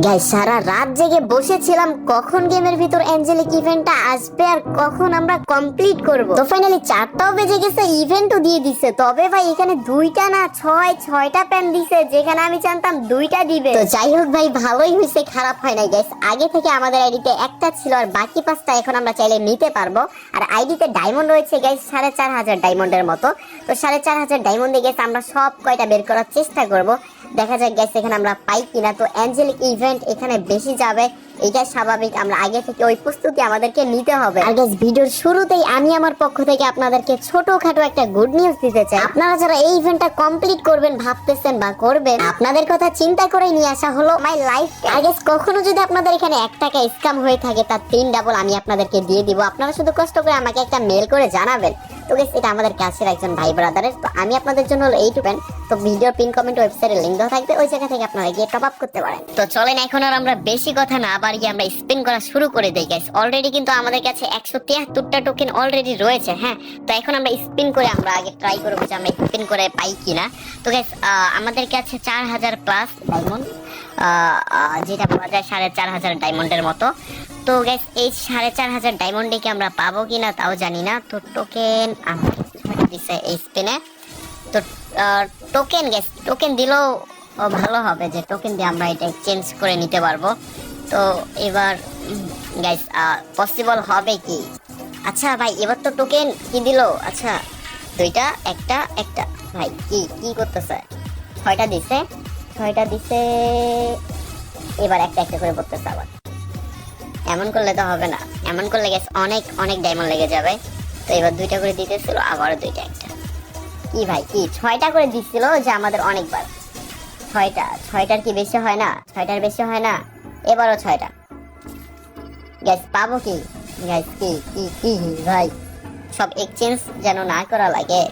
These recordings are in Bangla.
গাইস সারা রাত জেগে বসেছিলাম কখন গেমের ভিতর অ্যাঞ্জেলিক ইভেন্টটা আসবে আর কখন আমরা কমপ্লিট করব। তো ফাইনালি 4টাও বেজে গেছে, ইভেন্টও দিয়ে দিছে। তবে ভাই এখানে দুইটা না ছয়টা প্যান দিছে, যেখানে আমি জানতাম দুইটা দিবে। তো যাই হোক ভাই, ভালোই হয়েছে, খারাপ হয় নাই গাইস। আগে থেকে আমাদের আইডিতে একটা ছিল আর বাকি 5টা এখন আমরা চাইলে নিতে পারবো। আর আইডিতে ডায়মন্ড রয়েছে গাইস 4500 ডায়মন্ডের মতো। তো 4500 ডায়মন্ডে গেছে আমরা সব কয়টা বের করার চেষ্টা করব। দেখা যাক গাইস এখানে আমরা পাই কিনা। তো অ্যাঞ্জেলিক ইভেন্ট এখানে বেশি যাবে, এটা স্বাভাবিক। আমরা আগে থেকে ওই প্রস্তুতি আমাদেরকে নিতে হবে। আর গাইস ভিডিওর শুরুতেই আমি আমার পক্ষ থেকে আপনাদেরকে ছোটখাটো একটা গুড নিউজ দিতে চাই। আপনারা যারা এই ইভেন্টটা কমপ্লিট করবেন ভাবতেছেন বা করবেন, আপনাদের কথা চিন্তা করে নিয়ে আসা হলো মাই লাইফ। আর গাইস কখনো যদি আপনাদের এখানে 1 টাকা স্ক্যাম হয়ে থাকে তার 3 ডাবল আমি আপনাদেরকে দিয়ে দিব। আপনারা শুধু কষ্ট করে আমাকে একটা মেল করে জানাবেন। তো গাইস এটা আমাদের কাছের একজন ভাই ব্রাদারের। তো আমি আপনাদের জন্য হলো এইটুকুন। তো ভিডিওর পিন কমেন্ট ওয়েবসাইটের লিংক দেওয়া থাকবে, ওই জায়গা থেকে আপনারা গিয়ে টপ আপ করতে পারেন। তো চলেন এখন আর আমরা বেশি কথা না বাড়িয়ে আমরা স্পিন করা শুরু করে দেই গাইস। অলরেডি কিন্তু আমাদের কাছে 173টা টোকেন অলরেডি রয়েছে। হ্যাঁ, তো এখন আমরা স্পিন করে আমরা আগে ট্রাই করব যে আমরা স্পিন করে পাই কিনা। তো গাইস আমাদের কাছে 4000 প্লাস ডায়মন্ড, যেটা পাওয়া যায় 4500 ডায়মন্ডের মতো। তো গাইস এই 4500 ডায়মন্ডে কি আমরা পাবো কিনা তাও জানি না। তো টোকেন আমাদের দিছে এই স্পিনে। তো টোকেন গাইস, টোকেন দিলেও ভালো হবে, যে টোকেন দিয়ে আমরা এটা চেঞ্জ করে নিতে পারবো। তো এবার গাইস পসিবল হবে কি? আচ্ছা ভাই এবার তো টোকেন কি দিলো? আচ্ছা দুইটা, একটা ভাই কি করতেছে? 6টা দিছে এবার একটা করে পড়তেছে। আবার এমন করলে তো হবে না, এমন করলে গাইস অনেক ডায়মন্ড লেগে যাবে। তো এবার 2টা করে দিতেছিল, আবারও 2টা, একটা কি ভাই কি 6টা করে দিচ্ছিল যে আমাদের অনেকবার। 6টার কি বেশি হয় না? 6টার বেশি হয় না? এবারও 6টা। গাইস পাবো কি গাইস? কি ভাই সব এক্সচেঞ্জ যেন না করা লাগে,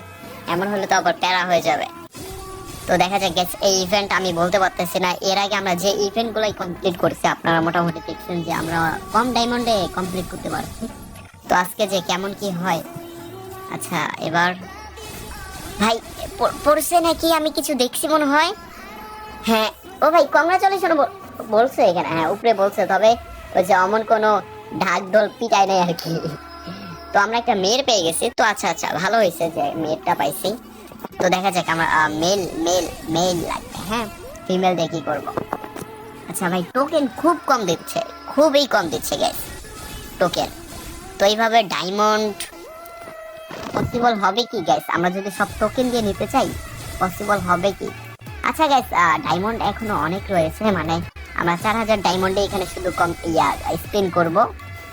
এমন হলে তো আবার প্যারা হয়ে যাবে। তো দেখা যাক গাইস, এই ইভেন্ট আমি বলতে পারতেছি না। এর আগে আমরা যে ইভেন্টগুলোই কমপ্লিট করছি আপনারা মোটামুটি দেখছেন যে আমরা কম ডায়মন্ডে কমপ্লিট করতে পারছি। তো আজকে যে কেমন কি হয়। আচ্ছা এবার ভাই পড়ছে নাকি? আমি কিছু দেখছি মনে হয়। হ্যাঁ ও ভাই কংগ্রাচুলেশন বলছে এখানে। হ্যাঁ উপরে বলছে, তবে ওই যে অমন কোনো ঢাক ঢোল পিটাই নাই আর কি। তো আমরা একটা মেয়ের পেয়ে গেছি। তো আচ্ছা ভালো হয়েছে যে মেয়েরটা পাইছি। তো দেখা যাক আমরা মেল লাগবে। হ্যাঁ ফিমেল দিয়ে কি করবো? আচ্ছা ভাই টোকেন খুব কম দিচ্ছে, খুবই কম দিচ্ছে গাইস টোকেন। তো এইভাবে ডায়মন্ড পসিবল হবে কি গাইস? আমরা যদি সব টোকেন দিয়ে নিতে চাই পসিবল হবে কি? আচ্ছা গাইস ডায়মন্ড এখনো অনেক রয়েছে, মানে আমরা 4000 ডায়মন্ডে এখানে শুধু কম স্পিন করব।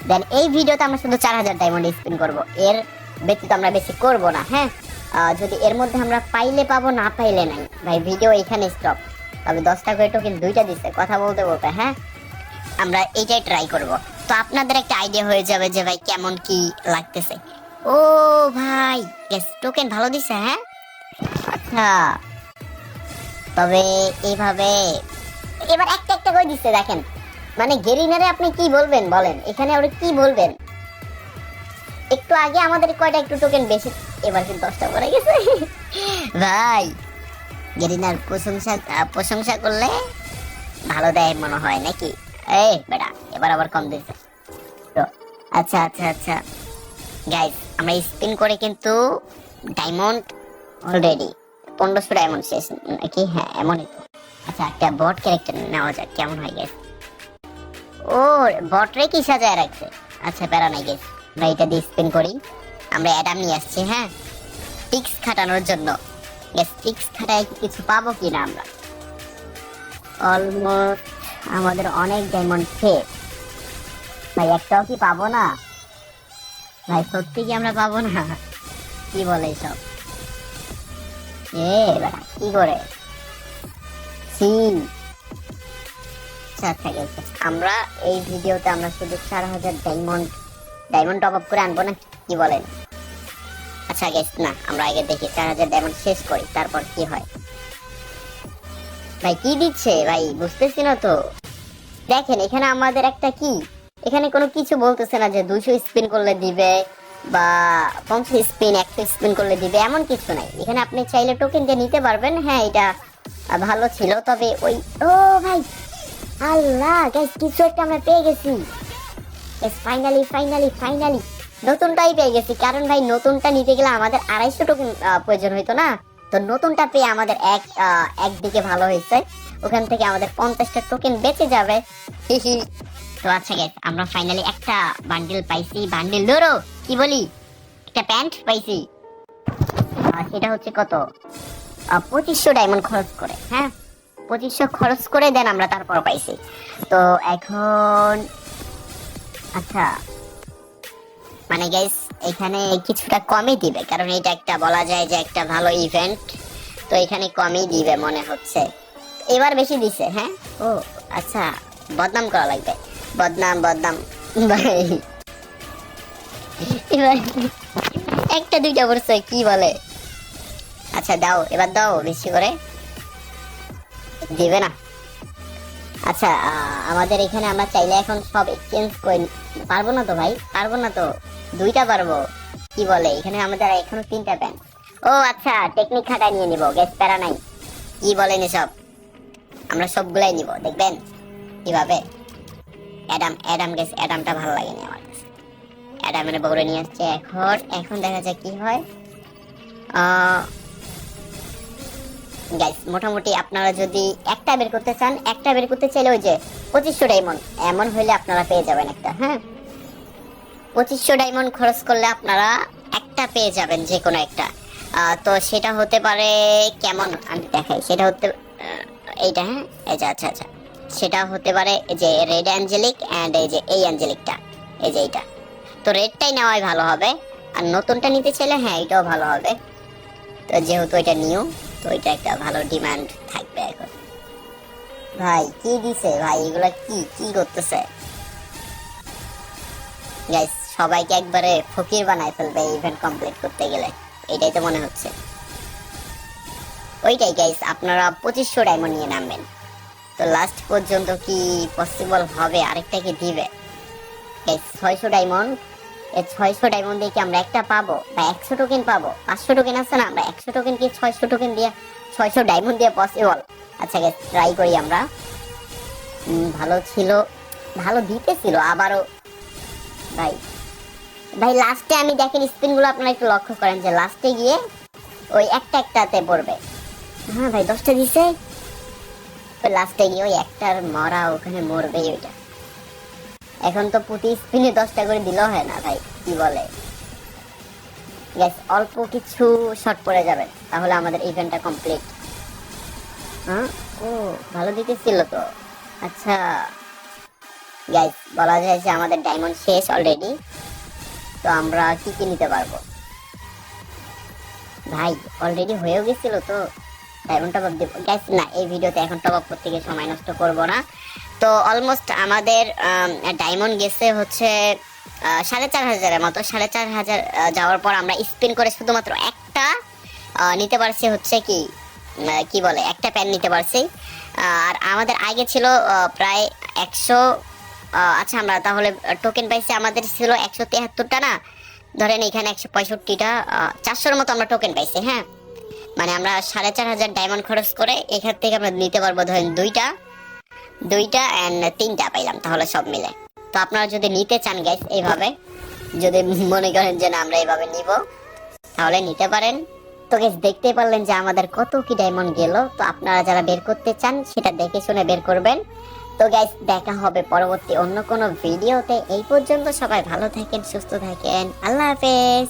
দেন এই ভিডিওতে আমরা শুধু 4000 ডায়মন্ডে স্পিন করব, এর ব্যতীত আমরা বেশি করব না। হ্যাঁ যদি এর মধ্যে আমরা পাইলে পাবো, না পাইলে নাই ভাই, ভিডিও এখানে স্টপ। তবে 10টা করে টোকেন 2টা দিচ্ছে, কথা বলতে হ্যাঁ আমরা এইটাই ট্রাই করব। তো আপনাদের একটা আইডিয়া হয়ে যাবে যে ভাই কেমন কি লাগতেছে। ও ভাই টোকেন ভালো দিছে। হ্যাঁ আচ্ছা, তবে এইভাবে এবার একটা করে দিচ্ছে দেখেন। মানে গেরিনারে আপনি কি বলবেন বলেন, এখানে আপনি কি বলবেন? একটু আগে আমাদের কয়টা একটু টোকেন বেশি, এবার কিন্তু 10টা পড়ে গেছে। ভাই গেরিনার প্রশংসা করলে ভালো দেয় মনে হয় নাকি? এই বেটা এবার আবার কম দিচ্ছে। তো আচ্ছা গাইস আমরা স্পিন করে কিন্তু ডায়মন্ড অলরেডি 1500 ডায়মন্ড শেষ নাকি? হ্যাঁ এমনই তো। আচ্ছা একটা বট ক্যারেক্টার নেওয়া যাক, কেমন হয় গাইস? ও বটরে কি সাজায় রাখছে। আচ্ছা প্যারা নাই গাইস, আমরা এটা দিয়ে স্পিন করি। আমরা অ্যাডাম নিয়ে আসছি, হ্যাঁ টিক্স খাটানোর জন্য। গাইস টিক্স খাটায় কিছু পাবো কিনা আমরা? অলমোস্ট আমাদের অনেক ডায়মন্ড শেষ ভাই, একটাও কি পাবো না ভাই? সত্যি কি আমরা পাবো না? কি বলে সব কি করে আমরা এই ভিডিওতে আমরা শুধু 4000 ডায়মন্ড টপ আপ করে আনবো না, কি বলেন? আচ্ছা গেস না, আমরা আগে দেখি 4000 ডায়মন্ড শেষ করি, তারপর কি হয়। ভাই কি দিচ্ছে ভাই বুঝতেছি না তো। দেখেন এখানে আমাদের একটা কি, এখানে কোনো কিছু বলতেছে না যে 200 স্পিন করলে দিবে বা 50 স্পিন 100 স্পিন করলে দিবে, এমন কিছু নাই। এখানে আপনি চাইলে টোকেন দিয়ে নিতে পারবেন। হ্যাঁ এটা ভালো ছিল, তবে ওই ও ভাই আল্লাহ গাইস, কিছু একটা আমরা পেয়ে গেছি। ফাইনালি ফাইনালি ফাইনালি নতুনটাই পেয়ে গেছি। কারণ ভাই নতুনটা নিতে গেলে আমাদের 250 টোকেন প্রয়োজন হইতো না। তো নতুনটা পেয়ে আমাদের একদিকে ভালো হয়েছে, ওখান থেকে আমাদের 50টা টোকেন বেঁচে যাবে। তো আচ্ছা গাইস, আমরা ফাইনালি একটা বান্ডিল পাইছি। বান্ডিল ধরো কি বলি, একটা প্যান্ট পাইছি। সেটা হচ্ছে কত, 2500 ডায়মন্ড খরচ করে। হ্যাঁ, 2500 খরচ করে দেন আমরা তারপর পাইছি। তো এখন আচ্ছা, মানে গাইস এখানে কিছুটা কমই দিবে, কারণ এটা একটা বলা যায় যে একটা ভালো ইভেন্ট, তো এখানে কমই দিবে মনে হচ্ছে। এবার বেশি দিছে। হ্যাঁ, ও আচ্ছা, বদনাম করা লাগবে। বদনাম বদনাম ভাই, এবার একটা দুইটা বলছে কি বলে। আচ্ছা দাও, এবার দাও বেশি করে। দিবে না। আচ্ছা, আমাদের এখানে আমরা চাইলে এখন সব এক্সচেঞ্জ করে পারবো না তো ভাই, পারবো না তো, দুইটা পারবো। কি বলে, এখানে আমাদের এখনো 3টা প্যান। ও আচ্ছা, টেকনিক খাটায় নিয়ে নিবো, গ্যাস প্যারা নাই। কি বলেন এসব, আমরা সবগুলাই নিব, দেখবেন কিভাবে। অ্যাডাম অ্যাডাম গ্যাস, অ্যাডামটা ভালো লাগেনি আমার কাছে। অ্যাডামের বগুড়ে নিয়ে আসছে। এখন দেখা যায় কি হয়। গাইস মোটামুটি আপনারা যদি একটা বের করতে চান, একটা বের করতে চাইলে ওই যে 2500 ডায়মন্ড এমন হইলে আপনারা পেয়ে যাবেন একটা। হ্যাঁ, 2500 ডায়মন্ড খরচ করলে আপনারা একটা পেয়ে যাবেন, যে কোনো একটা। তো সেটা হতে পারে কেমন আমি দেখাই। সেটা হতে এইটা, হ্যাঁ এই যে, আচ্ছা আচ্ছা, সেটা হতে পারে এই যে রেড অ্যাঞ্জেলিক এন্ড এই যে এই অ্যাঞ্জেলিকটা, এই যে এইটা। তো রেডটাই নেওয়াই ভালো হবে। আর নতুনটা নিতে চাইলে হ্যাঁ এটাও ভালো হবে। তো যেহেতু এটা নিউ, তো এটা একটা ভালো ডিমান্ড থাকবে এখন। ভাই কি দিছে ভাই, এগুলা কি কি করতেছে গাইস, সবাইকে একবারে ফকির বানায় ফেলবে ইভেন্ট কমপ্লিট করতে গেলে, এটাই তো মনে হচ্ছে। ওইটাই গাইস, আপনারা 2500 ডায়মন্ড নিয়ে নামবেন। তো লাস্ট পর্যন্ত কি পসিবল হবে আরেকটা কি দিবে গাইস? 600 ডায়মন্ড, এই 600 ডায়মন্ড দিয়ে কি আমরা একটা পাবো বা 100 টোকেন পাবো? 500 টোকেন আছে না, আমরা 100 টোকেন কি 600 টোকেন দিয়ে, 600 ডায়মন্ড দিয়ে পসিবল? আচ্ছা গাইস, ট্রাই করি আমরা। ভালো ছিল, ভালো দিতেছিল আবারও। ভাই ভাই লাস্টে আমি দেখেন স্পিনগুলো আপনারা একটু লক্ষ্য করেন যে লাস্টে গিয়ে ওই একটা একটাতে পড়বে। হ্যাঁ ভাই 10টা দিছে, ওই লাস্টে গিয়ে ওই একটার মরা ওখানে মরবেই ওইটা। এখন তো প্রতি স্পিনে 10টা করে দিলেও হয় না ভাই, কি বলে। গ্যাস অল্প কিছু শট পড়ে যাবে, তাহলে আমাদের ইভেন্টটা কমপ্লিট। হ্যাঁ, ও ভালো দিতেছিল তো। আচ্ছা গাইস, বলা যায় যে আমাদের ডায়মন্ড শেষ অলরেডি। তো আমরা কি কি নিতে পারবো ভাই? অলরেডি হয়েও গেছিল তো। ডায়মন্ড টপ আপ দেব গাইস, না এই ভিডিওতে এখন টপ আপ করতে গিয়ে সময় নষ্ট করব না। তো অলমোস্ট আমাদের ডায়মন্ড গেছে হচ্ছে 4500-এর মতো। 4500 যাওয়ার পর আমরা স্পিন করে শুধুমাত্র একটা নিতে পারছি হচ্ছে কি কি বলে, একটা প্যান নিতে পারছি। আর আমাদের আগে ছিল প্রায় 100। আচ্ছা, আমরা তাহলে টোকেন পাইছি, আমাদের ছিল 173টা না, ধরেন এখানে 165টা, 400-এর মতো আমরা টোকেন পাইছি। হ্যাঁ, মানে আমরা 4500 ডায়মন্ড খরচ করে এখান থেকে আমরা নিতে পারবো ধরেন দুইটা এন্ড 3টা পাইলাম, তাহলে সব মিলে। তো আপনারা যদি নিতে চান গাইস এইভাবে, যদি মনে করেন যে না আমরা এইভাবে নিব, তাহলে নিতে পারেন। তো গাইস দেখতে পারলেন যে আমাদের কত কি ডায়মন্ড গেল। তো আপনারা যারা বের করতে চান সেটা দেখে শুনে বের করবেন। তো গাইস দেখা হবে পরবর্তী অন্য কোনো ভিডিওতে। এই পর্যন্ত সবাই ভালো থাকেন, সুস্থ থাকেন, আল্লাহ হাফেজ।